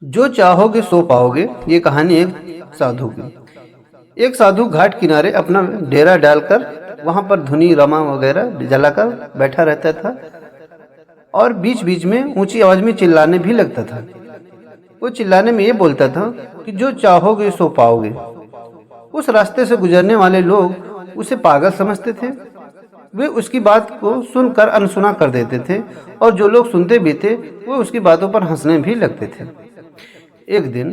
जो चाहोगे सो पाओगे। ये कहानी एक साधु की। एक साधु घाट किनारे अपना डेरा डालकर वहां पर धुनी रमा वगैरह जलाकर बैठा रहता था और बीच बीच में ऊंची आवाज में चिल्लाने भी लगता था। वो चिल्लाने में ये बोलता था कि जो चाहोगे सो पाओगे। उस रास्ते से गुजरने वाले लोग उसे पागल समझते थे। वे उसकी बात को सुनकर अनसुना कर देते थे और जो लोग सुनते भी थे वो उसकी बातों पर हंसने भी लगते थे। एक दिन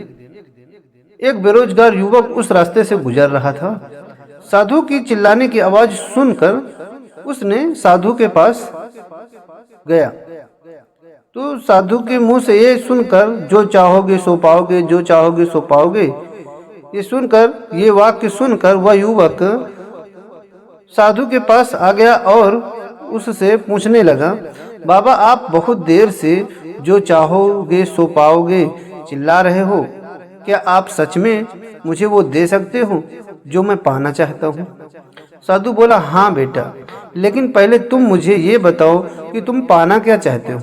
एक बेरोजगार युवक उस रास्ते से गुजर रहा था। साधु की चिल्लाने की आवाज सुनकर उसने साधु के पास गया। तो साधु के मुंह से ये सुनकर जो चाहोगे सो पाओगे, जो चाहोगे सो पाओगे, ये सुनकर, ये वाक्य सुनकर वह युवक साधु के पास आ गया और उससे पूछने लगा, बाबा आप बहुत देर से जो चाहोगे सो पाओगे चिल्ला रहे हो, क्या आप सच में मुझे वो दे सकते हो जो मैं पाना चाहता हूँ? साधु बोला, हाँ बेटा, लेकिन पहले तुम मुझे ये बताओ कि तुम पाना क्या चाहते हो?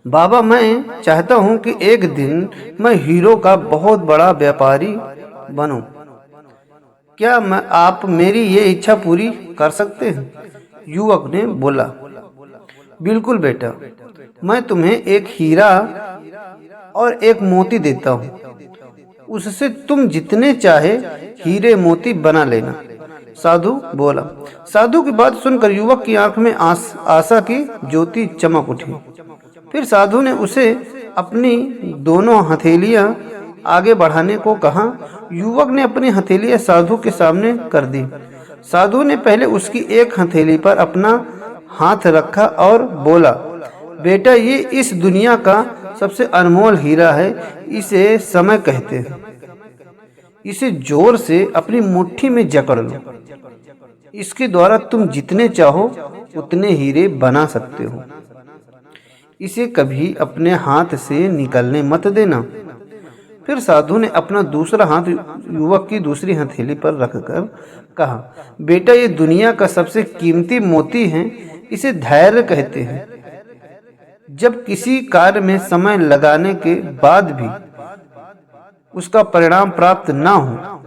बाबा मैं चाहता हूँ कि एक दिन मैं हीरो का बहुत बड़ा व्यापारी बनूं। क्या आप मेरी ये इच्छा पूरी कर सकते हैं? युवक ने बोला, बिल्कुल बेटा, मैं तुम्हें एक हीरा और एक मोती देता हूँ, उससे तुम जितने चाहे हीरे मोती बना लेना। साधु बोला। साधु की बात सुनकर युवक की आंख में आशा की ज्योति चमक उठी। फिर साधु ने उसे अपनी दोनों हथेलियां आगे बढ़ाने को कहा। युवक ने अपनी हथेलियां साधु के सामने कर दी। साधु ने पहले उसकी एक हथेली पर अपना हाथ रखा और बोला, बेटा ये इस दुनिया का सबसे अनमोल हीरा है, इसे समय कहते हैं। इसे जोर से अपनी मुट्ठी में जकड़ लो। इसके द्वारा तुम जितने चाहो उतने हीरे बना सकते हो। इसे कभी अपने हाथ से निकलने मत देना। फिर साधु ने अपना दूसरा हाथ युवक की दूसरी हथेली पर रखकर कहा, बेटा ये दुनिया का सबसे कीमती मोती है, इसे धैर्य कहते हैं। जब किसी कार्य में समय लगाने के बाद भी उसका परिणाम प्राप्त ना हो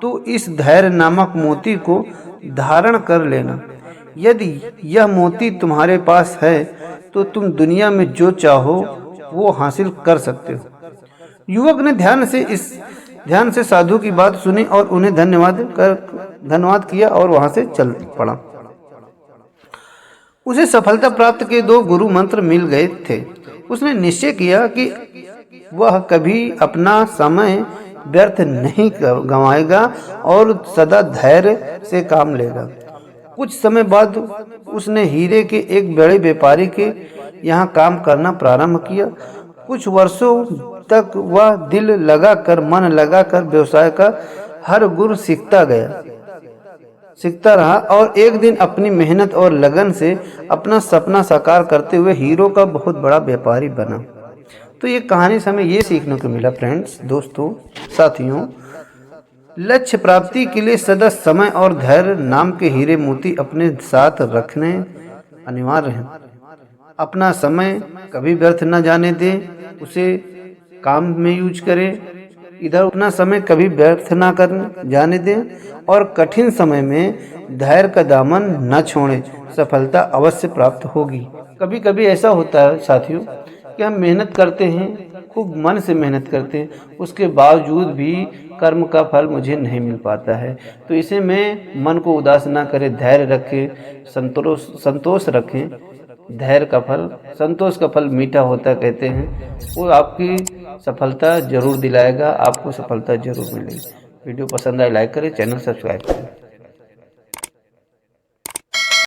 तो इस धैर्य नामक मोती को धारण कर लेना। यदि यह मोती तुम्हारे पास है तो तुम दुनिया में जो चाहो वो हासिल कर सकते हो। युवक ने ध्यान से साधु की बात सुनी और उन्हें धन्यवाद किया और वहां से चल पड़ा। उसे सफलता प्राप्त के 2 गुरु मंत्र मिल गए थे। उसने निश्चय किया कि वह कभी अपना समय व्यर्थ नहीं गंवाएगा और सदा धैर्य से काम लेगा। कुछ समय बाद उसने हीरे के एक बड़े व्यापारी के यहाँ काम करना प्रारंभ किया। कुछ वर्षों तक वह दिल लगाकर, मन लगाकर व्यवसाय का हर गुर सीखता रहा और एक दिन अपनी मेहनत और लगन से अपना सपना साकार करते हुए हीरो का बहुत बड़ा व्यापारी बना। तो ये कहानी से हमें ये सीखने को मिला फ्रेंड्स, दोस्तों, साथियों, लक्ष्य प्राप्ति के लिए सदा समय और धैर्य नाम के हीरे मोती अपने साथ रखने अनिवार्य हैं। अपना समय कभी व्यर्थ न जाने दें, उसे काम में यूज करें। इधर अपना समय कभी व्यर्थ ना कर जाने दें और कठिन समय में धैर्य का दामन न छोड़ें। सफलता अवश्य प्राप्त होगी। कभी कभी ऐसा होता है साथियों कि हम मेहनत करते हैं, खूब मन से मेहनत करते हैं, उसके बावजूद भी कर्म का फल मुझे नहीं मिल पाता है। तो इसे में मन को उदास ना करें, धैर्य रखें, संतोष रखें। धैर्य का फल, संतोष का फल मीठा होता कहते हैं। वो आपकी सफलता जरूर दिलाएगा, आपको सफलता जरूर मिलेगी। वीडियो पसंद आए लाइक करें, चैनल सब्सक्राइब करें।